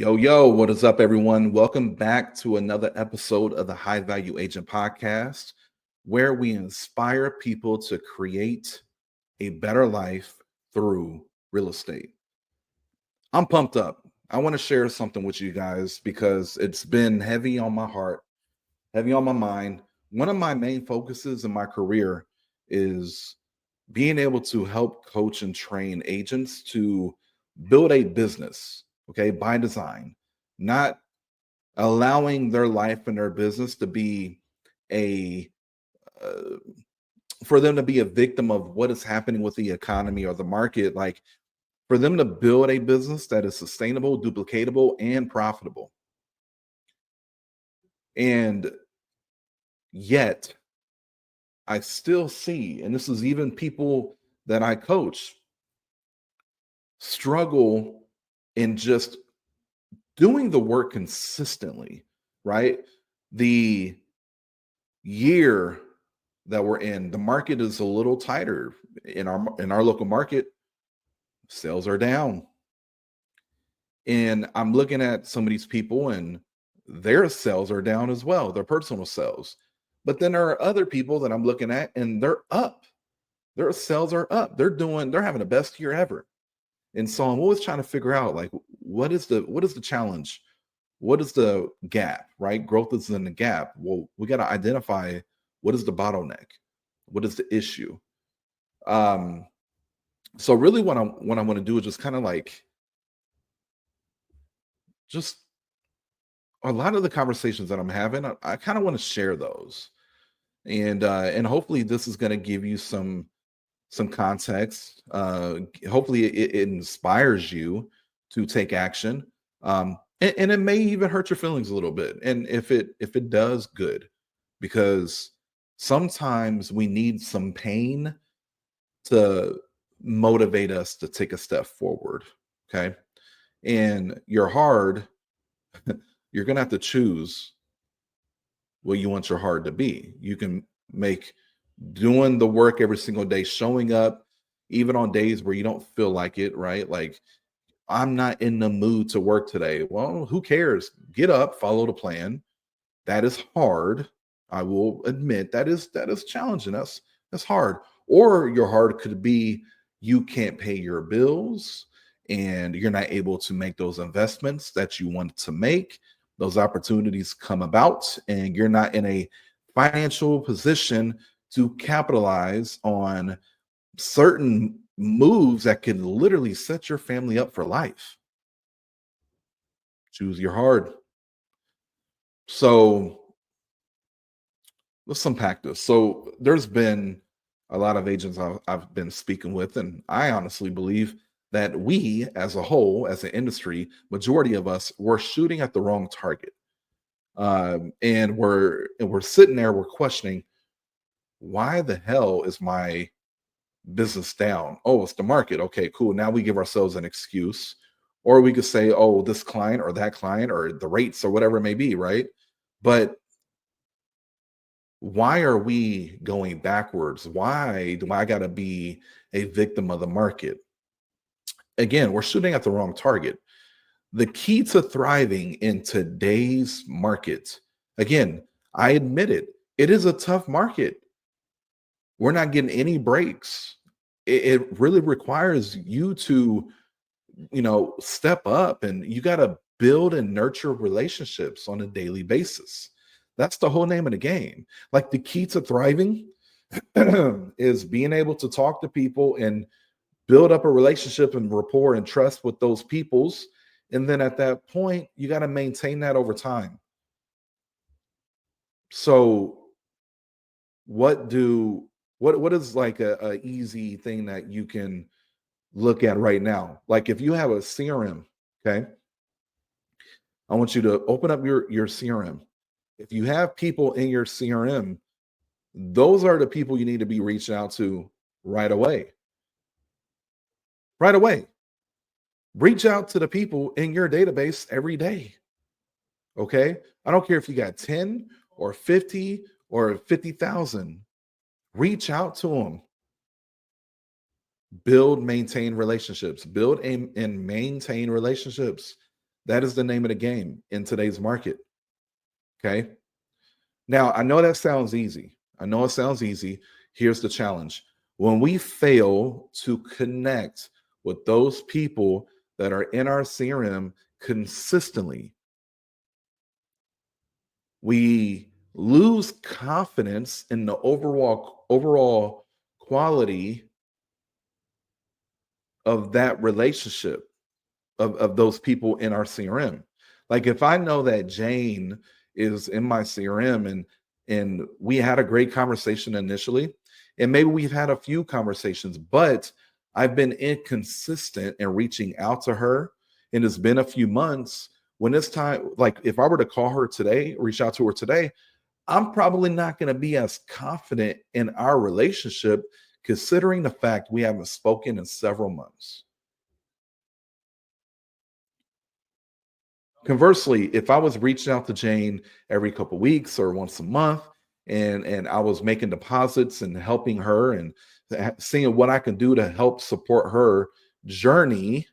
Yo, what is up, everyone? Welcome back to another episode of the High Value Agent Podcast, where we inspire people to create a better life through real estate. I'm pumped up. I want to share something with you guys because it's been heavy on my heart, heavy on my mind. One of my main focuses in my career is being able to help coach and train agents to build a business, okay, by design, not allowing their life and their business to be a uh, for them to be a victim of what is happening with the economy or the market, like for them to build a business that is sustainable, duplicatable, and profitable. And yet I still see, and this is even people that I coach, struggle in just doing the work consistently, right? The year that we're in, the market is a little tighter in our local market. Sales are down, and I'm looking at some of these people, and their sales are down as well, their personal sales. But then there are other people that I'm looking at, and they're up. Their sales are up. They're having the best year ever. And so I'm always trying to figure out, like, what is the challenge? What is the gap, right? Growth is in the gap. Well, we got to identify what is the bottleneck, what is the issue. Um, so really what I want to do is just kind of like just a lot of the conversations that I'm having, I kind of want to share those. And hopefully this is going to give you some context. Hopefully it inspires you to take action. And it may even hurt your feelings a little bit. And if it does, good, because sometimes we need some pain to motivate us to take a step forward. Okay. And you're gonna have to choose what you want your hard to be. You can make doing the work every single day, showing up, even on days where you don't feel like it, right? Like, I'm not in the mood to work today. Well, who cares? Get up, follow the plan. That is hard. I will admit that is challenging. That's hard. Or your hard could be you can't pay your bills and you're not able to make those investments that you want to make. Those opportunities come about and you're not in a financial position to capitalize on certain moves that can literally set your family up for life. Choose your hard. So let's unpack this. So there's been a lot of agents I've been speaking with, and I honestly believe that we, as a whole, as an industry, majority of us, we're shooting at the wrong target, and we're sitting there, we're questioning why the hell is my business down? Oh, it's the market. Okay, cool. Now we give ourselves an excuse, or we could say, oh, this client or that client or the rates or whatever it may be, right? But why are we going backwards? Why do I got to be a victim of the market? Again, we're shooting at the wrong target. The key to thriving in today's market, again, I admit it, it is a tough market. We're not getting any breaks. It really requires you to, step up, and you got to build and nurture relationships on a daily basis. That's the whole name of the game. Like, the key to thriving is being able to talk to people and build up a relationship and rapport and trust with those peoples. And then at that point, you got to maintain that over time. So what is like a easy thing that you can look at right now? Like, if you have a CRM, okay, I want you to open up your CRM. If you have people in your CRM, those are the people you need to be reaching out to right away. Right away. Reach out to the people in your database every day. Okay. I don't care if you got 10 or 50 or 50,000. Reach out to them. Build, maintain relationships. Build and maintain relationships. That is the name of the game in today's market. Okay. Now, I know that sounds easy. I know it sounds easy. Here's the challenge. When we fail to connect with those people that are in our CRM consistently, we lose confidence in the overall quality of that relationship of those people in our CRM. Like if I know that Jane is in my CRM and we had a great conversation initially, and maybe we've had a few conversations, but I've been inconsistent in reaching out to her, and it's been a few months. When it's time, like if I were to call her today, reach out to her today, I'm probably not going to be as confident in our relationship, considering the fact we haven't spoken in several months. Conversely, if I was reaching out to Jane every couple weeks or once a month, and I was making deposits and helping her and seeing what I can do to help support her journey,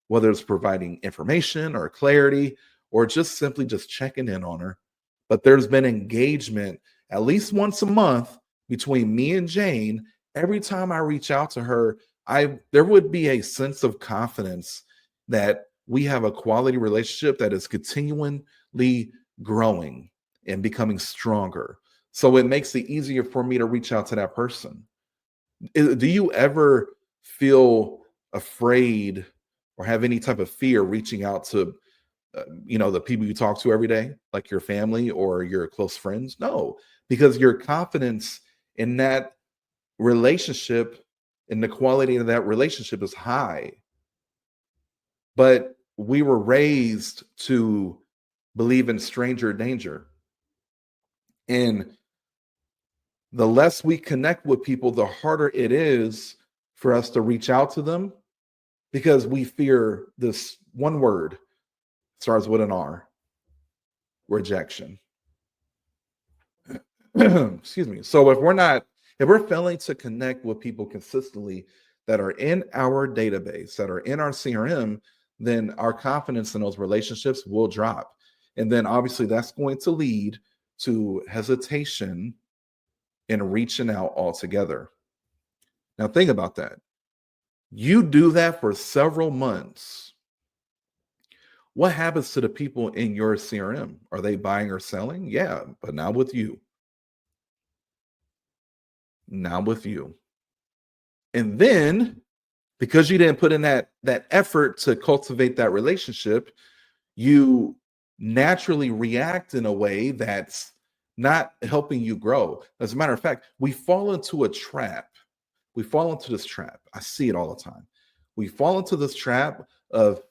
whether it's providing information or clarity or just simply just checking in on her. But there's been engagement at least once a month between me and Jane. Every time I reach out to her, I there would be a sense of confidence that we have a quality relationship that is continually growing and becoming stronger. So it makes it easier for me to reach out to that person. Do you ever feel afraid or have any type of fear reaching out to the people you talk to every day, like your family or your close friends? No, because your confidence in that relationship and the quality of that relationship is high. But we were raised to believe in stranger danger. And the less we connect with people, the harder it is for us to reach out to them because we fear this one word starts with an R: rejection. Excuse me. So if we're failing to connect with people consistently that are in our database, that are in our CRM, then our confidence in those relationships will drop. And then obviously that's going to lead to hesitation in reaching out altogether. Now think about that. You do that for several months. What happens to the people in your CRM? Are they buying or selling? Yeah, but not with you. Not with you. And then because you didn't put in that effort to cultivate that relationship, you naturally react in a way that's not helping you grow. As a matter of fact, we fall into a trap. We fall into this trap. I see it all the time. We fall into this trap of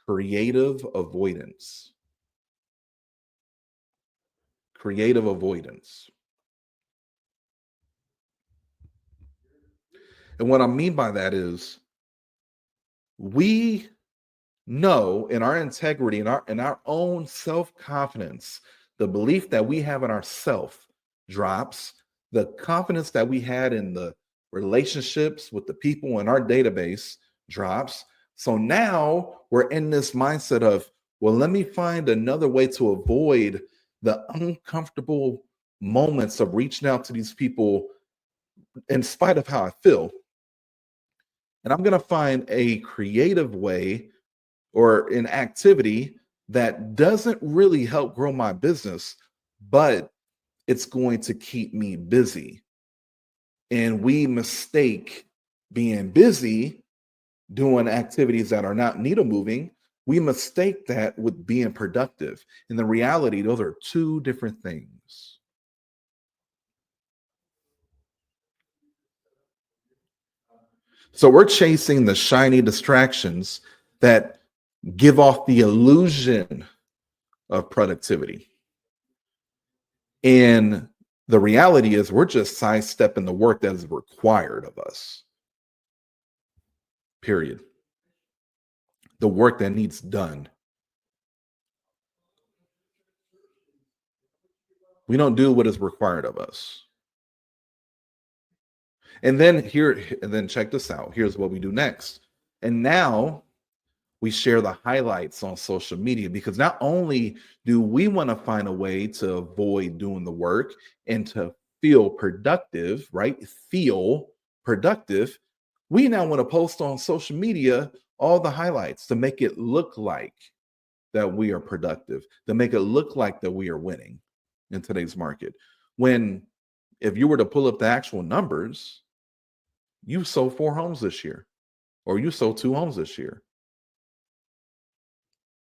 creative avoidance. Creative avoidance. And what I mean by that is we know in our integrity, in our own self-confidence, the belief that we have in ourself drops, the confidence that we had in the relationships with the people in our database drops. So now we're in this mindset of, well, let me find another way to avoid the uncomfortable moments of reaching out to these people in spite of how I feel. And I'm going to find a creative way or an activity that doesn't really help grow my business, but it's going to keep me busy. And we mistake being busy doing activities that are not needle moving. We mistake that with being productive. In the reality, those are two different things. So we're chasing the shiny distractions that give off the illusion of productivity. And the reality is, we're just sidestepping the work that is required of us, period. The work that needs done. We don't do what is required of us. And then check this out. Here's what we do next. And now We share the highlights on social media because not only do we want to find a way to avoid doing the work and to feel productive, right? Feel productive. We now want to post on social media all the highlights to make it look like that we are productive, to make it look like that we are winning in today's market. When if you were to pull up the actual numbers, you sold 4 homes this year, or you sold 2 homes this year.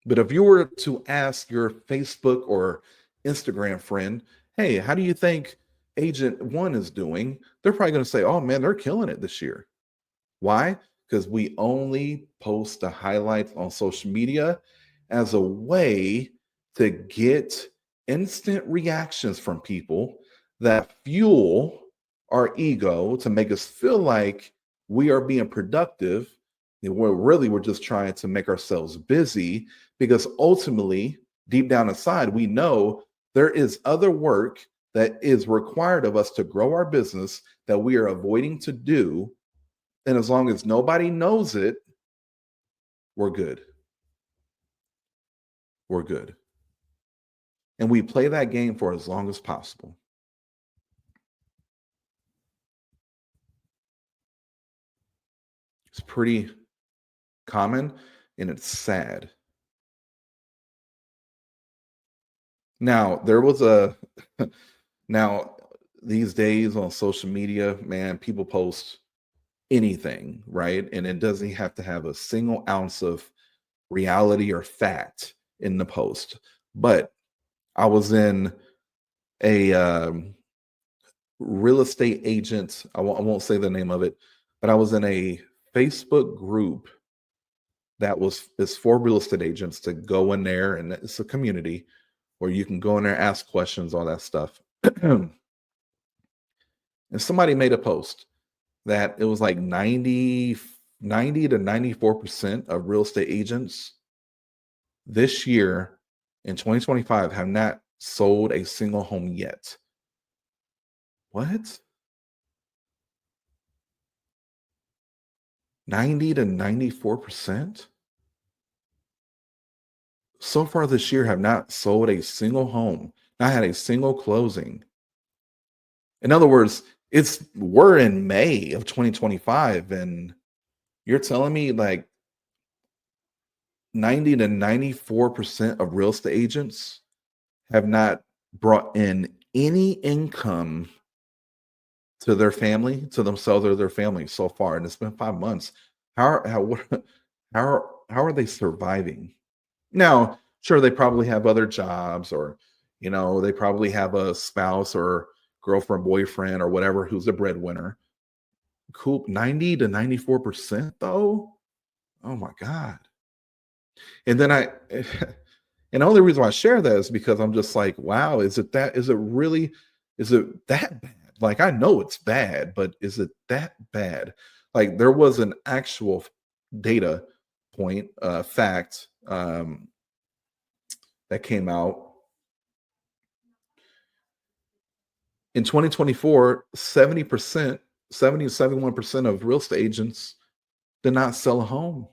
But if you were to ask your Facebook or Instagram friend, hey, how do you think agent one is doing? They're probably going to say, oh man, they're killing it this year. Why? Because we only post the highlights on social media as a way to get instant reactions from people that fuel our ego to make us feel like we are being productive. And we're just trying to make ourselves busy because ultimately, deep down inside, we know there is other work that is required of us to grow our business that we are avoiding to do, and as long as nobody knows it, we're good. We're good. And we play that game for as long as possible. It's pretty common and it's sad. Now, there was a, now these days on social media, man, people post anything, right? And it doesn't have to have a single ounce of reality or fact in the post. But I was in a real estate agent. I won't say the name of it, but I was in a Facebook group that was is for real estate agents to go in there, and it's a community where you can go in there, ask questions, all that stuff. And somebody made a post that it was like 90 to 94% of real estate agents this year in 2025 have not sold a single home yet. What? 90 to 94% so far this year have not sold a single home, not had a single closing. In other words, we're in May of 2025, and you're telling me like 90 to 94% of real estate agents have not brought in any income to their family, to themselves or their family so far, and it's been 5 months. How are they surviving? Now, sure, they probably have other jobs, or they probably have a spouse or girlfriend, boyfriend, or whatever who's the breadwinner. Cool, 90 to 94% though. Oh my God. And then and the only reason why I share that is because I'm just like, wow, is it that bad? Like, I know it's bad, but is it that bad? Like, there was an actual data point, fact, that came out in 2024. 70%, 70 to 71% of real estate agents did not sell a home.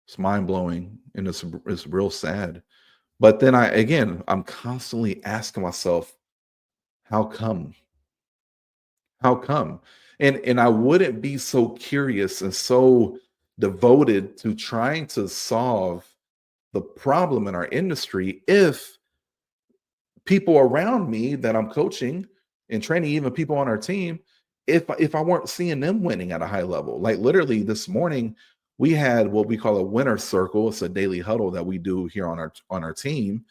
It's mind blowing, and it's real sad. But then I'm constantly asking myself, how come? How come? And I wouldn't be so curious and so devoted to trying to solve the problem in our industry if people around me that I'm coaching and training, even people on our team, if I weren't seeing them winning at a high level. Like, literally this morning, we had what we call a winner circle. It's a daily huddle that we do here on our team,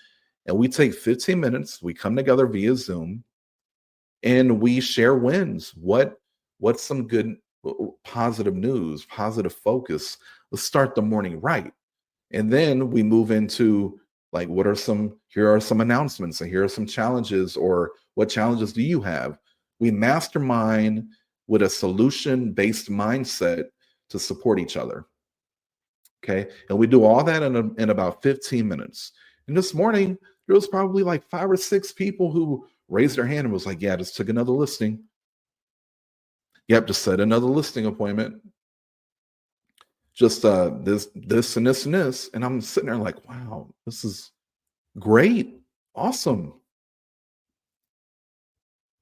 and we take 15 minutes. We come together via Zoom, and we share wins. What's some good positive news, positive focus? Let's start the morning right. And then we move into, like, here are some announcements, and here are some challenges, or what challenges do you have? We mastermind with a solution-based mindset to support each other. Okay. And we do all that in about 15 minutes. And this morning, there was probably like 5 or 6 people who raised their hand and was like, yeah, just took another listing. Yep, just set another listing appointment. just this and this and this. And I'm sitting there like, wow, this is great, awesome.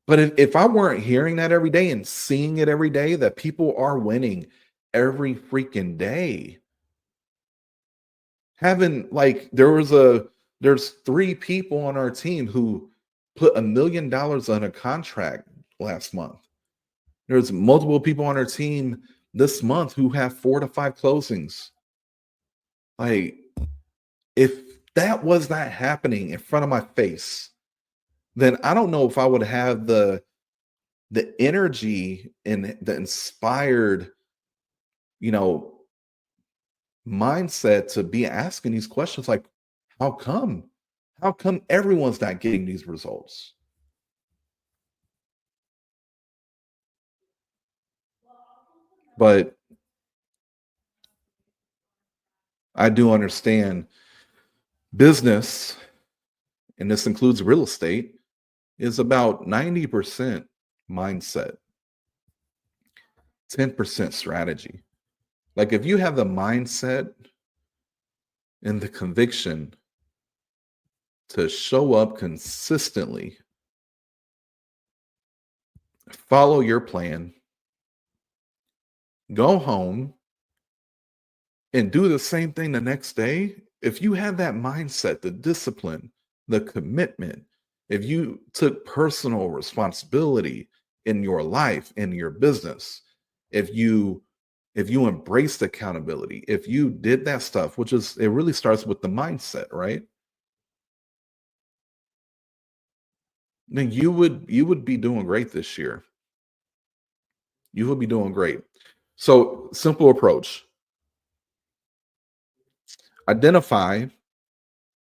But if I weren't hearing that every day and seeing it every day, that people are winning every freaking day, having like there's three people on our team who put $1 million on a contract last month. There's multiple people on our team this month who have 4 to 5 closings. Like, if that was not happening in front of my face, then I don't know if I would have the energy and the inspired, you know, mindset to be asking these questions like, how come? How come everyone's not getting these results? But I do understand business, and this includes real estate, is about 90% mindset, 10% strategy. Like if you have the mindset and the conviction to show up consistently, follow your plan, go home, and do the same thing the next day, if you have that mindset, the discipline, the commitment, if you took personal responsibility in your life, in your business, if you embraced accountability, if you did that stuff, which is it really starts with the mindset, right? Then you would be doing great this year. You would be doing great. So, simple approach. Identify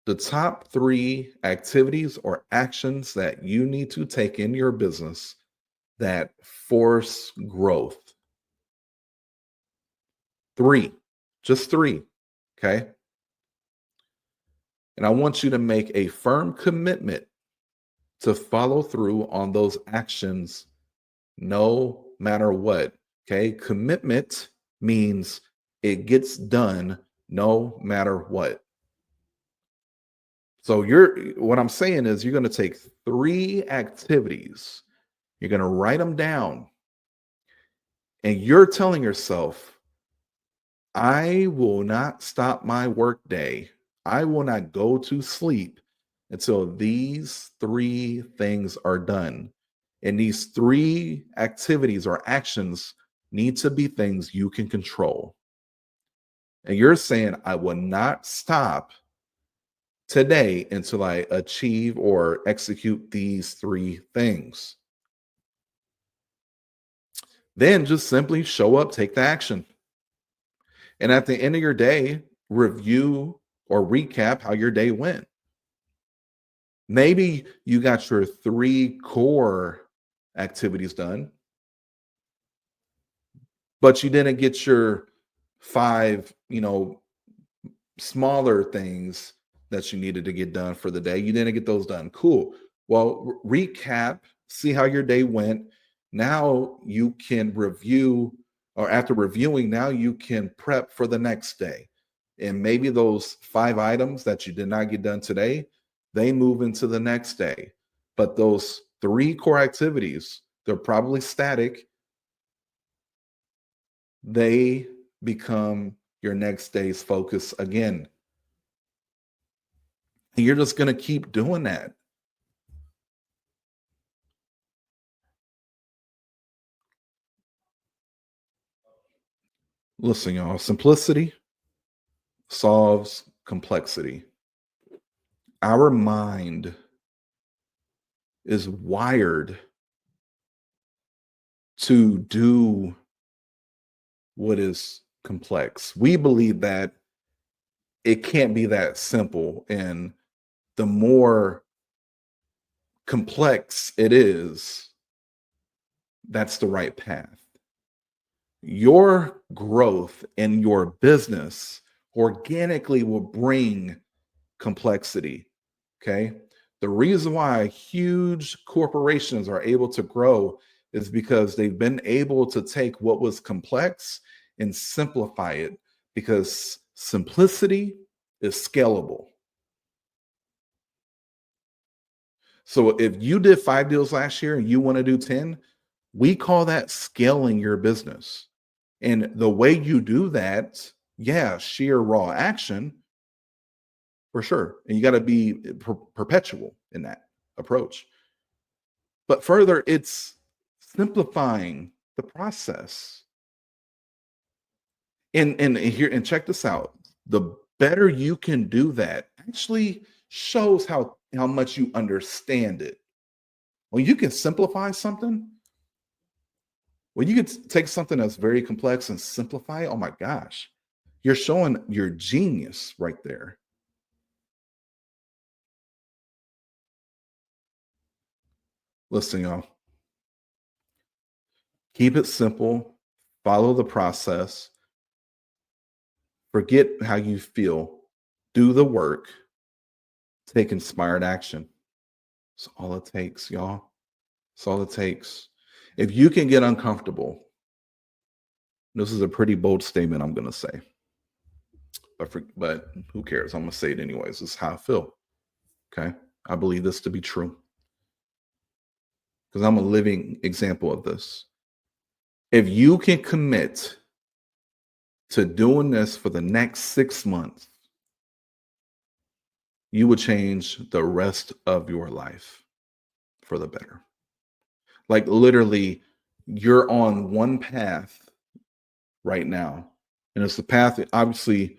the top 3 activities or actions that you need to take in your business that force growth. 3, just 3, okay? And I want you to make a firm commitment to follow through on those actions no matter what, okay? Commitment means it gets done no matter what. So what I'm saying is you're going to take 3 activities. You're going to write them down and you're telling yourself, I will not stop my work day. I will not go to sleep until these 3 things are done. And these 3 activities or actions need to be things you can control. And you're saying, I will not stop today until I achieve or execute these 3 things. Then just simply show up, take the action. And at the end of your day, review or recap how your day went. Maybe you got your 3 core activities done, but you didn't get your 5, smaller things that you needed to get done for the day. You didn't get those done. Cool. Well, recap, see how your day went. Now you can review, or after reviewing, now you can prep for the next day. And maybe those 5 items that you did not get done today, they move into the next day. But those 3 core activities, they're probably static. They become your next day's focus again. And you're just going to keep doing that. Listen, y'all, simplicity solves complexity. Our mind is wired to do what is complex. We believe that it can't be that simple. And the more complex it is, that's the right path. Your growth in your business organically will bring complexity. Okay. The reason why huge corporations are able to grow is because they've been able to take what was complex and simplify it because simplicity is scalable. So if you did 5 deals last year and you want to do 10, we call that scaling your business. And the way you do that, yeah, sheer raw action for sure. And you got to be perpetual in that approach. But further, it's simplifying the process. And here and check this out. The better you can do that actually shows how much you understand it. When you can simplify something, when you can take something that's very complex and simplify it, oh my gosh, you're showing your genius right there. Listen, y'all, keep it simple, follow the process, forget how you feel, do the work, take inspired action. It's all it takes, y'all. It's all it takes. If you can get uncomfortable, this is a pretty bold statement I'm going to say, but who cares? I'm going to say it anyways. This is how I feel. Okay. I believe this to be true because I'm a living example of this. If you can commit to doing this for the next 6 months, you will change the rest of your life for the better. Like literally, you're on one path right now. And it's the path, obviously,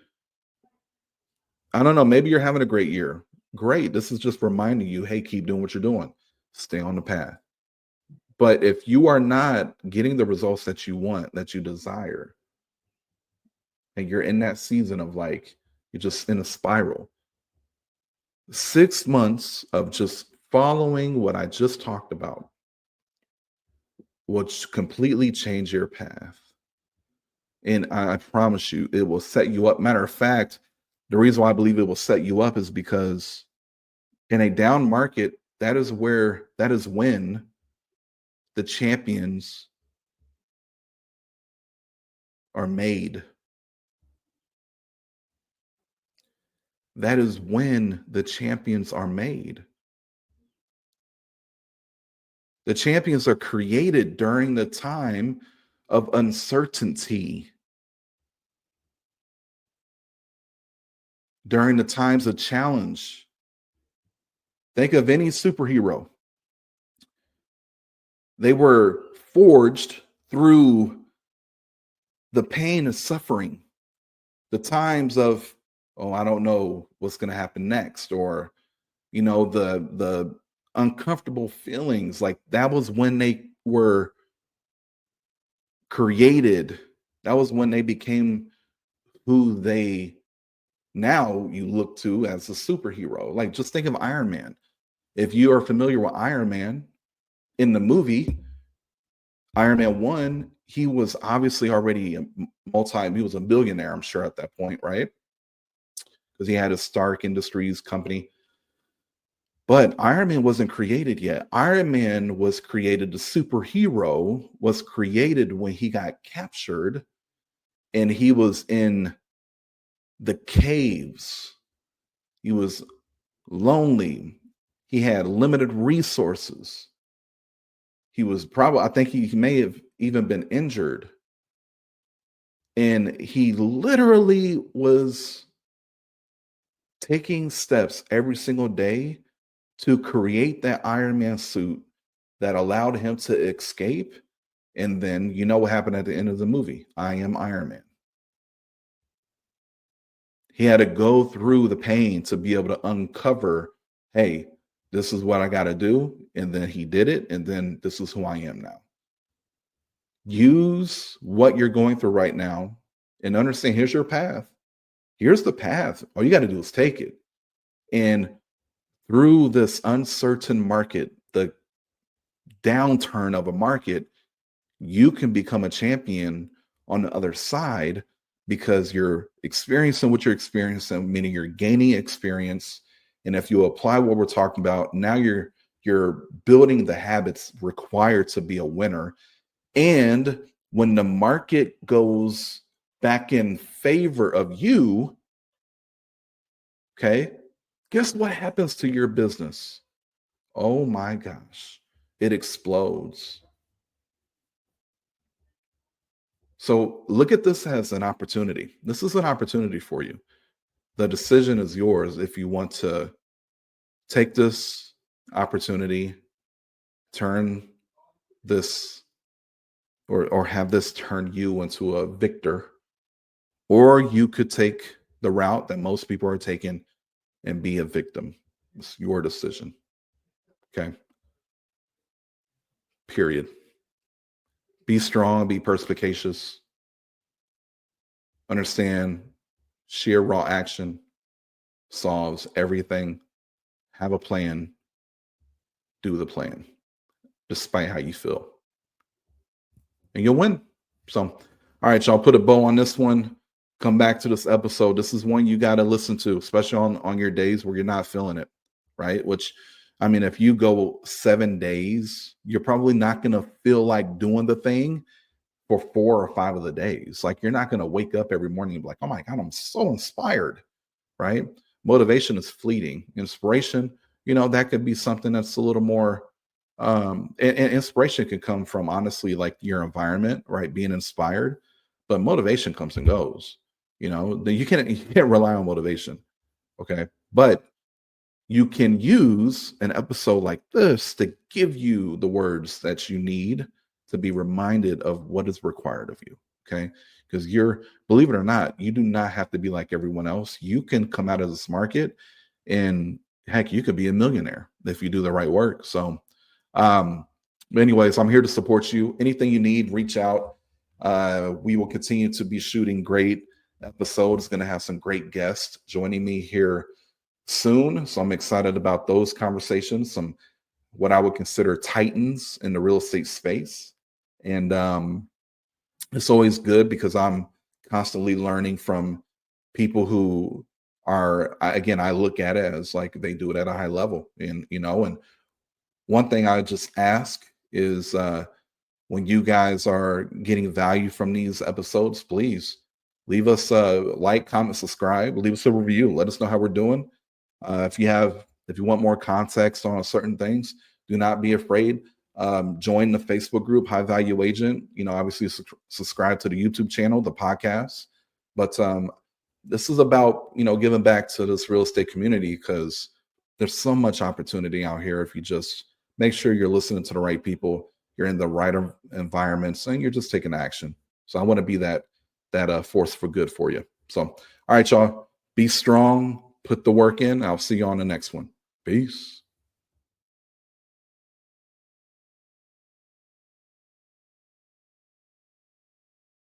I don't know, maybe you're having a great year. Great. This is just reminding you, hey, keep doing what you're doing. Stay on the path. But if you are not getting the results that you want, that you desire, and you're in that season of like, you're just in a spiral, 6 months of just following what I just talked about will completely change your path. And I promise you, it will set you up. Matter of fact, the reason why I believe it will set you up is because in a down market, that is when the champions are made. That is when the champions are made. The champions are created during the time of uncertainty, during the times of challenge. Think of any superhero. They were forged through the pain and suffering, the times of, oh, I don't know what's going to happen next, or the uncomfortable feelings. Like that was when they were created. That was when they became who they now you look to as a superhero. Like just think of Iron Man. If you are familiar with Iron Man, in the movie Iron Man 1, he was obviously already he was a billionaire, I'm sure, at that point, right? Because he had a Stark Industries company. But Iron Man wasn't created yet. Iron Man was created, the superhero was created when he got captured and he was in the caves. He was lonely. He had limited resources. He was I think he may have even been injured. And he literally was taking steps every single day to create that Iron Man suit that allowed him to escape. And then you know what happened at the end of the movie? I am Iron Man. He had to go through the pain to be able to uncover, hey, this is what I got to do. And then he did it. And then this is who I am now. Use what you're going through right now and understand here's your path. Here's the path. All you got to do is take it. And through this uncertain market, the downturn of a market, you can become a champion on the other side because you're experiencing what you're experiencing, meaning you're gaining experience. And if you apply what we're talking about, now you're building the habits required to be a winner. And when the market goes back in favor of you, okay, guess what happens to your business? Oh my gosh, it explodes. So look at this as an opportunity. This is an opportunity for you. The decision is yours if you want to take this opportunity, turn this or have this turn you into a victor, or you could take the route that most people are taking and be a victim. It's your decision. Okay. Period. Be strong, be perspicacious, understand sheer raw action solves everything. Have a plan, do the plan, despite how you feel, and you'll win. So, all right, y'all, put a bow on this one. Come back to this episode. This is one you got to listen to, especially on your days where you're not feeling it, right? Which, I mean, if you go 7 days, you're probably not going to feel like doing the thing for 4 or 5 of the days. Like, you're not going to wake up every morning and be like, oh my God, I'm so inspired, right? Motivation is fleeting. Inspiration, that could be something that's a little more and inspiration can come from, honestly, like your environment, right? Being inspired, but motivation comes and goes. You can't rely on motivation. Okay. But you can use an episode like this to give you the words that you need to be reminded of what is required of you. Okay. Because believe it or not, you do not have to be like everyone else. You can come out of this market and heck, you could be a millionaire if you do the right work. So, um, anyways, I'm here to support you. Anything you need, reach out. We will continue to be shooting great episodes. Going to have some great guests joining me here soon. So I'm excited about those conversations, some what I would consider titans in the real estate space. And it's always good because I'm constantly learning from people who again, I look at it as like they do it at a high level. And one thing I just ask is when you guys are getting value from these episodes, please leave us a like, comment, subscribe, leave us a review. Let us know how we're doing. If you want more context on certain things, do not be afraid. Join the Facebook group, High Value Agent. Obviously subscribe to the YouTube channel, the podcast. But this is about giving back to this real estate community because there's so much opportunity out here if you just make sure you're listening to the right people, you're in the right environments, and you're just taking action. So I want to be that force for good for you. So, all right, y'all, be strong, put the work in. I'll see you on the next one. Peace.